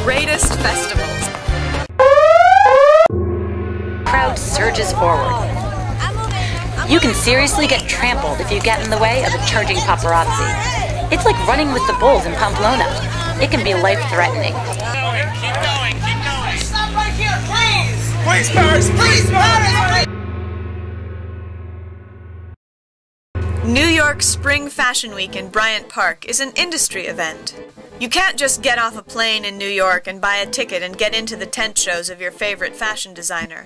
greatest festivals. Crowd surges forward. You can seriously get trampled if you get in the way of a charging paparazzi. It's like running with the bulls in Pamplona. It can be life-threatening. Keep going. Stop right here, please! Please, Paris, please, Paris! New York Spring Fashion Week in Bryant Park is an industry event. You can't just get off a plane in New York and buy a ticket and get into the tent shows of your favorite fashion designer.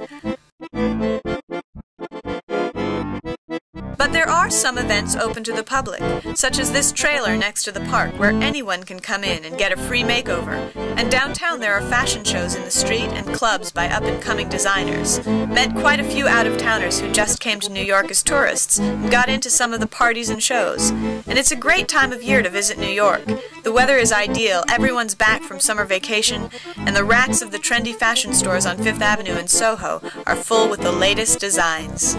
But there are some events open to the public, such as this trailer next to the park where anyone can come in and get a free makeover. And downtown there are fashion shows in the street and clubs by up-and-coming designers. Met quite a few out-of-towners who just came to New York as tourists and got into some of the parties and shows. And it's a great time of year to visit New York. The weather is ideal, everyone's back from summer vacation, and the racks of the trendy fashion stores on Fifth Avenue in Soho are full with the latest designs.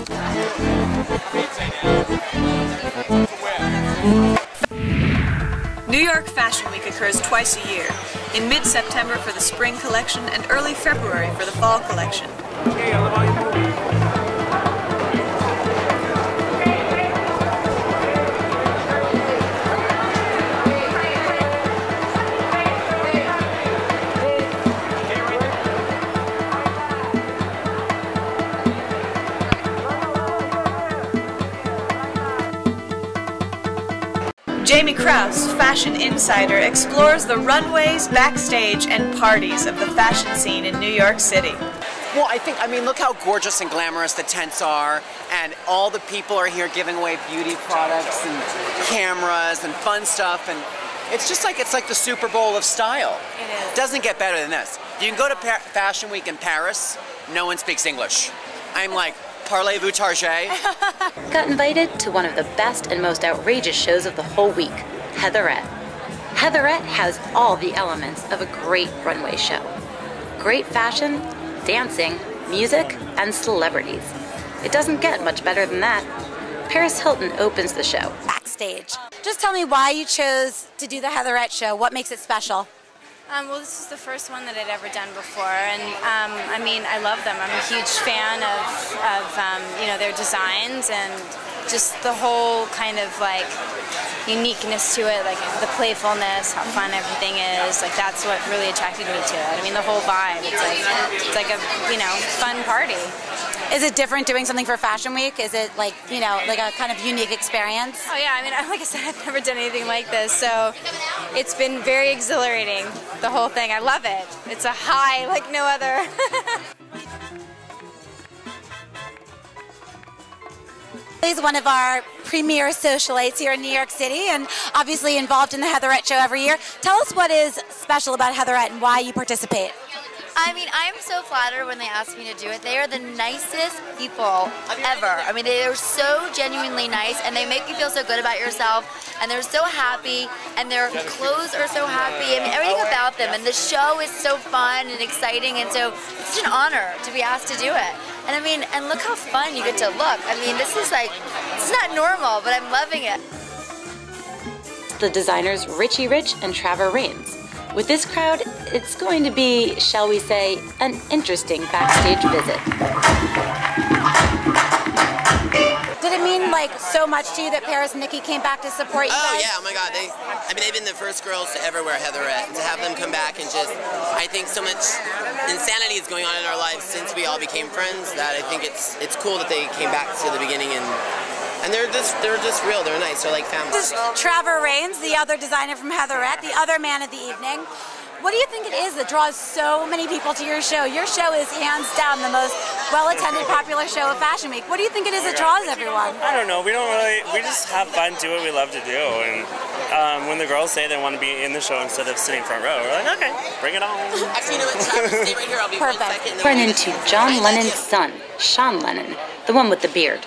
New York Fashion Week occurs twice a year, in mid-September for the spring collection and early February for the fall collection. Jamie Krause, fashion insider, explores the runways, backstage, and parties of the fashion scene in New York City. Well, I mean, look how gorgeous and glamorous the tents are, and all the people are here giving away beauty products and cameras and fun stuff, and it's just like, it's like the Super Bowl of style. It is. It doesn't get better than this. You can go to Fashion Week in Paris, no one speaks English. I'm like, parlez-vous target? Got invited to one of the best and most outrageous shows of the whole week, Heatherette. Heatherette has all the elements of a great runway show. Great fashion, dancing, music, and celebrities. It doesn't get much better than that. Paris Hilton opens the show. Backstage. Just tell me why you chose to do the Heatherette show. What makes it special? Well, this is the first one that I'd ever done before, and I mean, I love them. I'm a huge fan of you know, their designs and just the whole kind of like uniqueness to it, like the playfulness, how fun everything is. Like that's what really attracted me to it. I mean, the whole vibe. It's like a, you know, fun party. Is it different doing something for Fashion Week? Is it like, you know, like a kind of unique experience? Oh yeah, I mean, like I said, I've never done anything like this, so it's been very exhilarating, the whole thing. I love it. It's a high like no other. He's one of our premier socialites here in New York City and obviously involved in the Heatherette show every year. Tell us what is special about Heatherette and why you participate. I mean, I'm so flattered when they ask me to do it. They are the nicest people ever. I mean, they are so genuinely nice, and they make you feel so good about yourself, and they're so happy, and their clothes are so happy. I mean, everything about them, and the show is so fun and exciting, and so it's such an honor to be asked to do it. And I mean, and look how fun you get to look. I mean, this is like, it's not normal, but I'm loving it. The designers Richie Rich and Trevor Raines. With this crowd, it's going to be, shall we say, an interesting backstage visit. Did it mean like so much to you that Paris and Nikki came back to support you guys? Oh yeah, oh my God, they've been the first girls to ever wear Heatherette. To have them come back and just, I think so much insanity is going on in our lives since we all became friends that I think it's cool that they came back to the beginning and they're just real. They're nice. They're like family. This is Trevor Raines, the other designer from Heatherette, the other man of the evening. What do you think it is that draws so many people to your show? Your show is hands down the most well-attended, popular show of Fashion Week. What do you think it is that draws everyone? I don't know. We just have fun, do what we love to do. And when the girls say they want to be in the show instead of sitting front row, we're like, okay, bring it on. Actually, you know what? Travis, stay right here. I'll be Perfect. 1 second. Run into John Lennon's son, Sean Lennon, the one with the beard.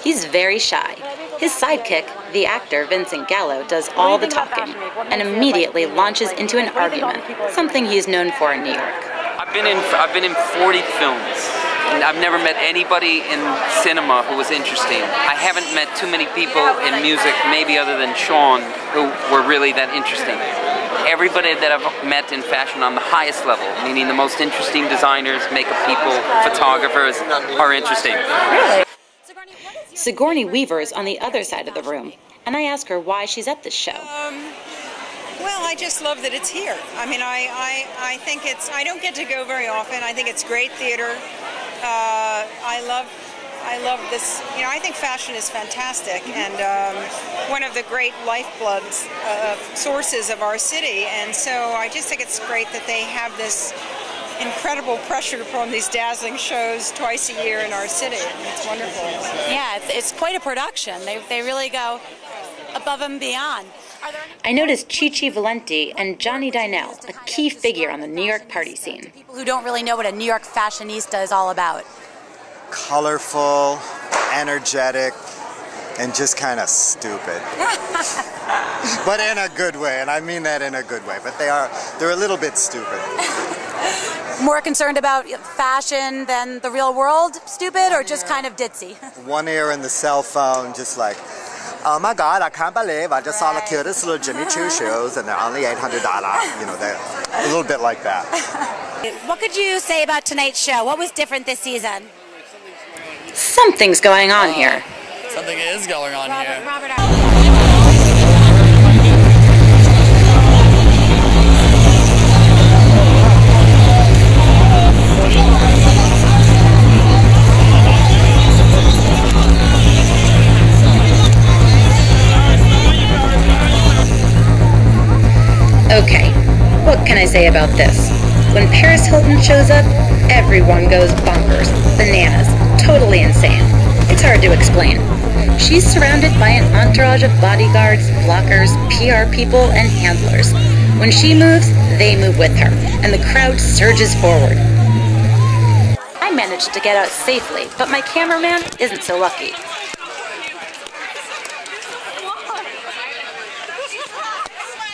He's very shy. His sidekick, the actor Vincent Gallo, does all the talking and immediately launches into an argument, something he's known for in New York. I've been in 40 films, and I've never met anybody in cinema who was interesting. I haven't met too many people in music, maybe other than Sean, who were really that interesting. everybody that I've met in fashion on the highest level, meaning the most interesting designers, makeup people, photographers, are interesting. Really? Sigourney Weaver's on the other side of the room, and I ask her why she's at this show. Well, I just love that it's here. I mean, I think I don't get to go very often. I think it's great theater. I love this. You know, I think fashion is fantastic and one of the great lifeblood sources of our city. And so I just think it's great that they have this incredible pressure to put on these dazzling shows twice a year in our city. It's wonderful. Yeah, it's quite a production. They really go above and beyond. I noticed Chi Valenti and Johnny Dynell, a key figure on the New York party scene. People who don't really know what a New York fashionista is all about. Colorful, energetic, and just kind of stupid. But in a good way, and I mean that in a good way. But they're a little bit stupid. More concerned about fashion than the real world, stupid, or just kind of ditzy? One ear in the cell phone, just like, oh my God, I can't believe I just saw the cutest little Jimmy Choo shoes and they're only $800. You know, they're a little bit like that. What could you say about tonight's show? What was different this season? Something's going on here. Something is going on here. Okay, what can I say about this? When Paris Hilton shows up, everyone goes bonkers, bananas, totally insane. It's hard to explain. She's surrounded by an entourage of bodyguards, blockers, PR people, and handlers. When she moves, they move with her, and the crowd surges forward. I managed to get out safely, but my cameraman isn't so lucky.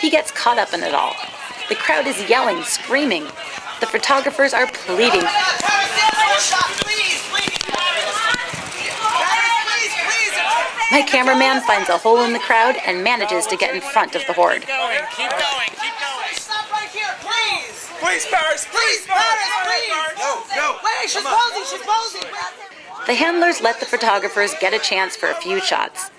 He gets caught up in it all. The crowd is yelling, screaming. The photographers are pleading. My cameraman finds a hole in the crowd and manages to get in front of the horde. Keep going, keep going. Stop right here, please. Please, Paris, please, Paris, please. No. Wait, she's posing. The handlers let the photographers get a chance for a few shots.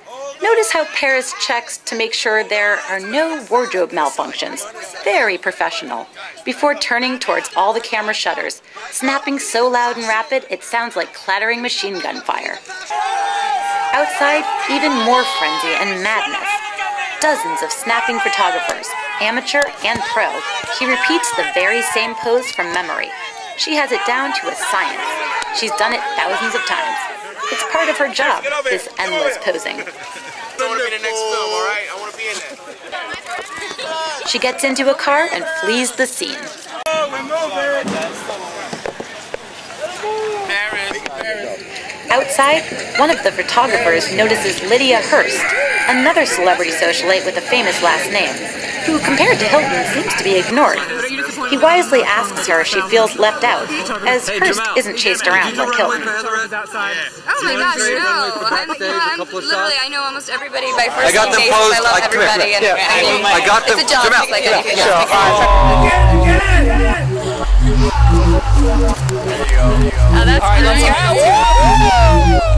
Notice how Paris checks to make sure there are no wardrobe malfunctions. Very professional. Before turning towards all the camera shutters, snapping so loud and rapid it sounds like clattering machine gun fire. Outside, even more frenzy and madness. Dozens of snapping photographers, amateur and pro. She repeats the very same pose from memory. She has it down to a science. She's done it thousands of times. It's part of her job, this endless posing. I want to be in the next film, all right? I want to be in there. She gets into a car and flees the scene. Outside, one of the photographers notices Lydia Hurst, another celebrity socialite with a famous last name, who, compared to Hilton, seems to be ignored. He wisely asks her if she feels left out, as Hurst isn't chased around like Hilton. Oh my gosh, no. I'm literally, I know almost everybody by first name basis. I love everybody. And I got them. It's a job, just like anything Sure. else. Oh, that's good.